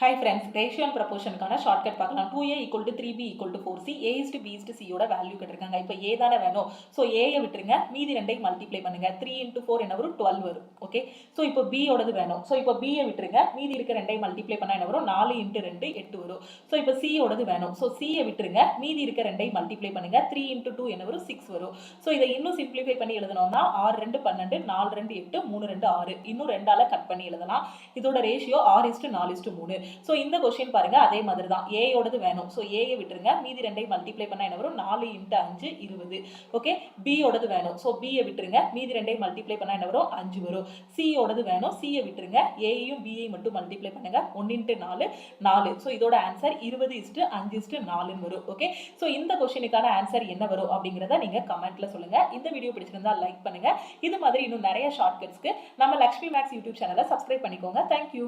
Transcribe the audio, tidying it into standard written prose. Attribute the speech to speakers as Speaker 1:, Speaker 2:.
Speaker 1: Hi friends, ratio and proportion கான shortcut பார்க்கலாம். 2a equal to 3b equal to 4c, a is to b is to c யோட value கேட்டிருக்காங்க. இப்போ a தானே வேணும். So a விட்டுருங்க, மீதி ரெண்டையும் மல்டிப்ளை பண்ணுங்க. 3 into 4 என்ன வரும்? 12 வரும். ஓகே, ஸோ இப்போ b யோடது வேணும். ஸோ இப்போ b விட்டுருங்க, மீதி இருக்க ரெண்டையும் மல்டிப்ளை பண்ணா என்ன வரும்? 4 into 2 8 வரும். ஸோ இப்போ c யோடது வேணும். ஸோ c விட்டுருங்க, மீதி இருக்க ரெண்டையும் மல்டிப்ளை பண்ணுங்க. 3 into 2 என்ன வரும்? 6 வரும். ஸோ இதை இன்னும் சிம்பிளிஃபை பண்ணி எழுதணும்னா 6 2 12 4 2 8 3 2 6 இன்னும் 2ஆல கட் பண்ணி எழுதலாம். இதோட ரேஷியோ 6:4:3. ஸோ இந்த கொஸ்டின் பாருங்க, அதே மாதிரி தான். a யோடது வேணும். ஸோ a விட்டுருங்க, மீதி ரெண்டையும் மல்டிப்ளை பண்ணா என்ன வரும்? 4 into 5 20. ஓகே, b யோடது வேணும். ஸோ b விட்டுருங்க, மீதி ரெண்டையும் மல்டிப்ளை பண்ணா என்ன வரும்? 5 வரும். c யோடது வேணும். c விட்டுருங்க, a யும் b யும் மட்டும் மல்டிப்ளை பண்ணுங்க. 1 into 4 4. ஸோ இதோட ஆன்சர் 20:5:4 வரும். ஓகே, ஸோ இந்த கொஸ்டினுக்கான ஆன்சர் என்ன வரும் அப்படிங்கிறத நீங்க கமெண்ட்ல சொல்லுங்க. இந்த வீடியோ பிடிச்சிருந்தா லைக் பண்ணுங்க. இது மாதிரி இன்னும் நிறைய ஷார்ட்கட்ஸ்க்கு நம்ம லக்ஷ்மி மேக்ஸ் யூடியூப் சேனலை சப்ஸ்கிரைப் பண்ணிக்கோங்க. தேங்க்யூ.